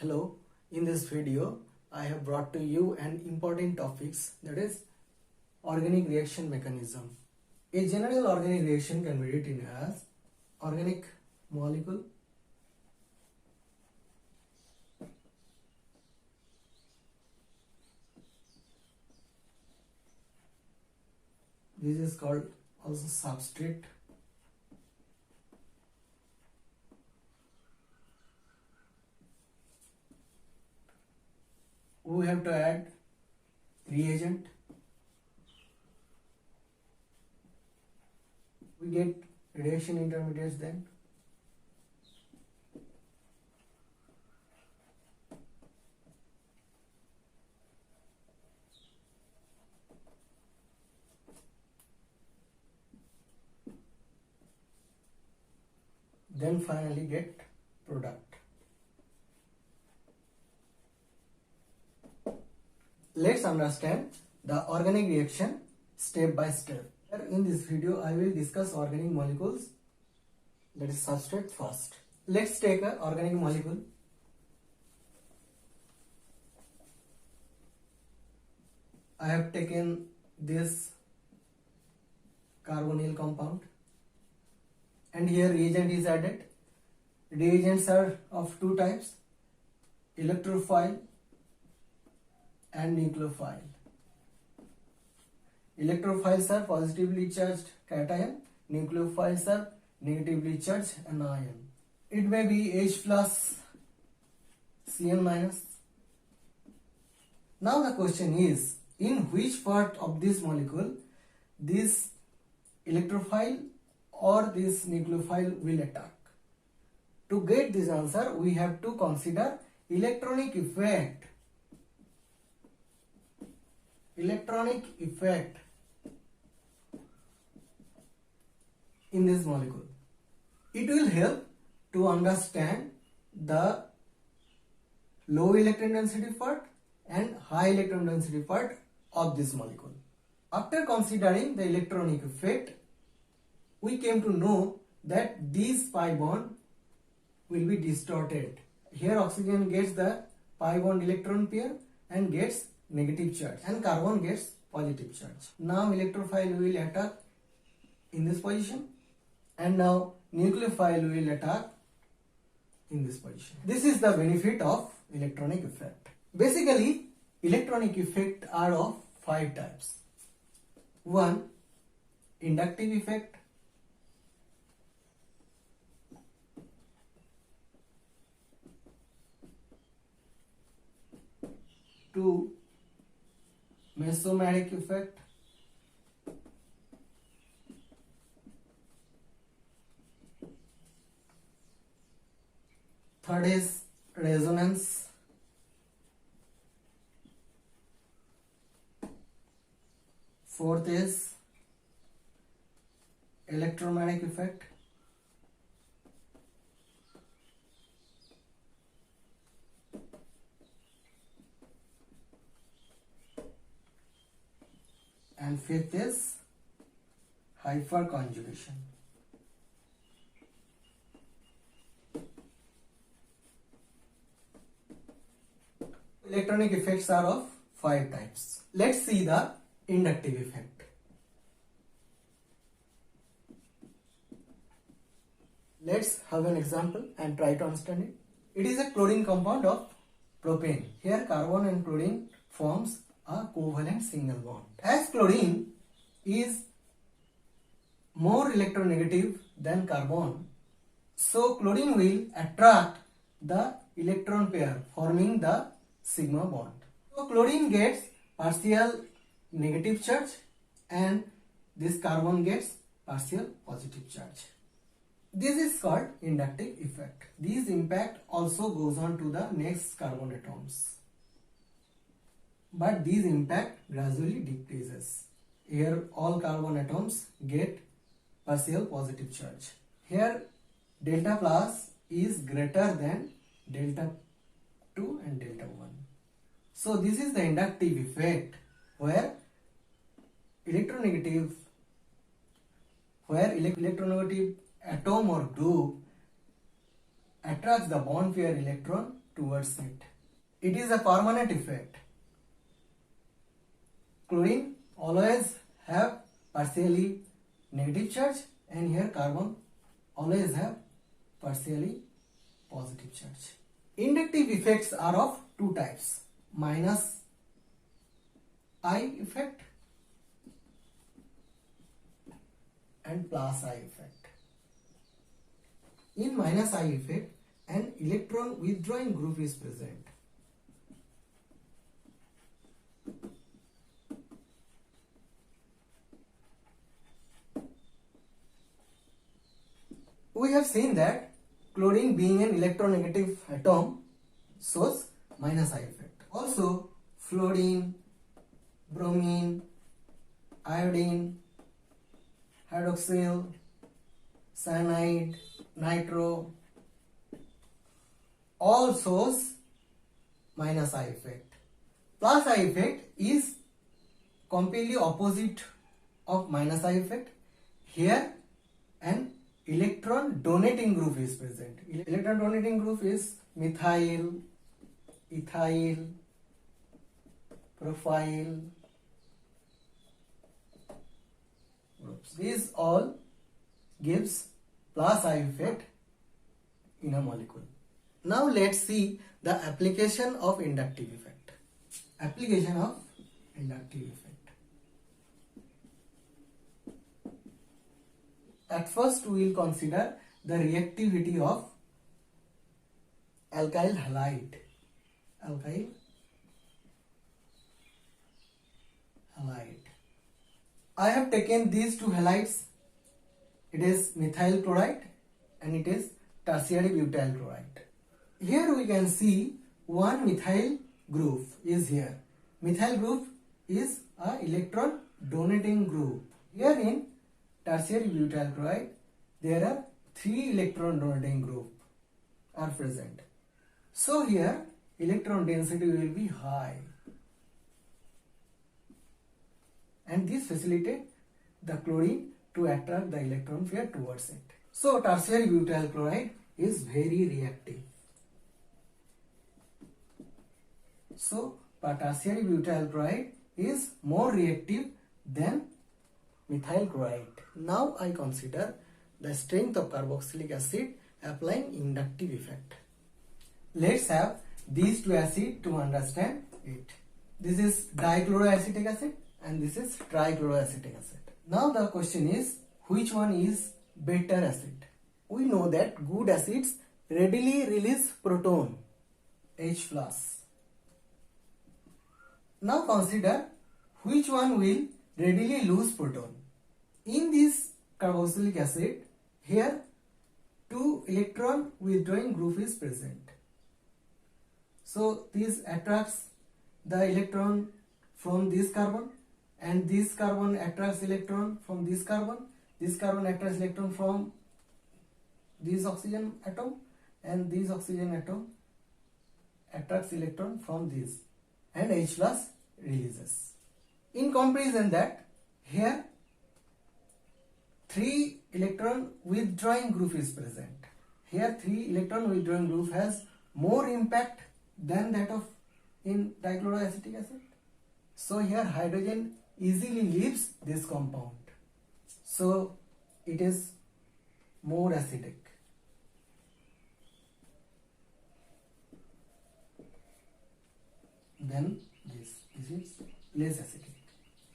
Hello, in this video I have brought to you an important topics, that is organic reaction mechanism. A general organic reaction can be written as organic molecule this is called also substrate. We have to add reagent. We get reaction intermediates then. Then finally get product. Let's understand the organic reaction step by step. In this video, I will discuss organic molecules, that is substrate first. Let's take an organic molecule. I have taken this carbonyl compound and here reagent is added. Reagents are of two types, electrophile and nucleophile. Electrophiles are positively charged cation, nucleophiles are negatively charged anion. It may be H plus Cn minus. Now the question is, in which part of this molecule this electrophile or this nucleophile will attack? To get this answer, we have to consider electronic effect. Electronic effect in this molecule. It will help to understand the low electron density part and high electron density part of this molecule. After considering the electronic effect, we came to know that this pi bond will be distorted. Here oxygen gets the pi bond electron pair and gets negative charge, and carbon gets positive charge. Now electrophile will attack in this position and now nucleophile will attack in this position. This is the benefit of electronic effect. Basically, electronic effect are of 5 types. 1. Inductive effect. 2. Mesomeric effect. 3rd is resonance. 4th is electromagnetic effect. 5th is hyperconjugation. Electronic effects are of 5 types. Let's see the inductive effect. Let's have an example and try to understand it. It is a chlorine compound of propane. Here carbon and chlorine forms a covalent single bond. As chlorine is more electronegative than carbon, so chlorine will attract the electron pair forming the sigma bond. So chlorine gets partial negative charge and this carbon gets partial positive charge. This is called inductive effect. This impact also goes on to the next carbon atoms. But this impact gradually decreases. Here all carbon atoms get partial positive charge. Here delta plus is greater than delta 2 and delta 1. So this is the inductive effect where electronegative atom or group attracts the bond pair electron towards it. It is a permanent effect. Chlorine always have partially negative charge, and here carbon always have partially positive charge. Inductive effects are of two types: minus I effect and plus I effect. In minus I effect, an electron withdrawing group is present. We have seen that chlorine, being an electronegative atom, shows minus I effect. Also, fluorine, bromine, iodine, hydroxyl, cyanide, nitro, all shows minus I effect. Plus I effect is completely opposite of minus I effect. Here an electron donating group is present. Electron donating group is methyl, ethyl, propyl groups. These all gives plus I effect in a molecule. Now let's see the application of inductive effect. Application of inductive effect. At first we will consider the reactivity of alkyl halide. Alkyl halide. I have taken these two halides. It is methyl chloride and it is tertiary butyl chloride. Here we can see one methyl group is here. Methyl group is a electron donating group. Here in tertiary butyl chloride, there are 3 electron donating group are present. So here electron density will be high, and this facilitates the chlorine to attract the electron pair towards it. So tertiary butyl chloride is very reactive. So tertiary butyl chloride is more reactive than methyl chloride. Now I consider the strength of carboxylic acid applying inductive effect. Let's have these two acids to understand it. This is dichloroacetic acid and this is trichloroacetic acid. Now the question is, which one is better acid? We know that good acids readily release proton, H+. Now consider which one will readily lose proton. In this carboxylic acid, here 2 electron withdrawing group is present. So this attracts the electron from this carbon, and this carbon attracts electron from this carbon. This carbon attracts electron from this oxygen atom, and this oxygen atom attracts electron from this, and H+ releases. In comparison that here 3 electron withdrawing group is present. Here 3 electron withdrawing group has more impact than that of in dichloroacetic acid. So here hydrogen easily leaves this compound. So it is more acidic. Then this is less acidic.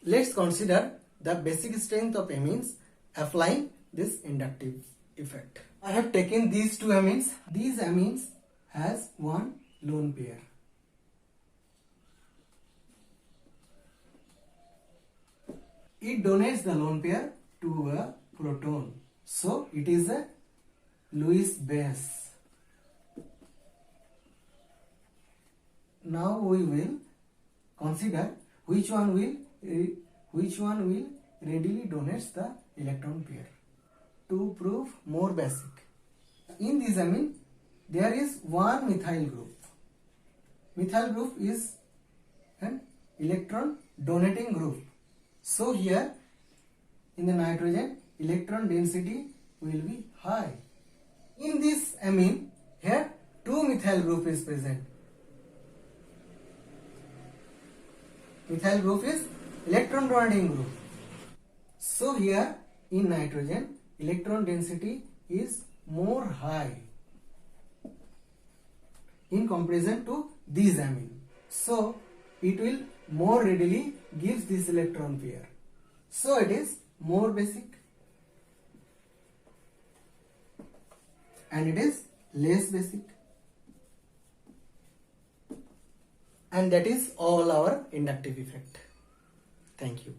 Let's consider the basic strength of amines applying this inductive effect. I have taken these two amines. These amines has one lone pair. It donates the lone pair to a proton. So it is a Lewis base. Now we will consider which one will readily donates the electron pair. To prove more basic, in this amine there is one methyl group. Methyl group is an electron donating group. So here in the nitrogen electron density will be high. In this amine here two methyl group is present. Methyl group is electron bonding group. So here in nitrogen, electron density is more high in comparison to these amine. So it will more readily gives this electron pair. So it is more basic and it is less basic. And that is all our inductive effect. Thank you.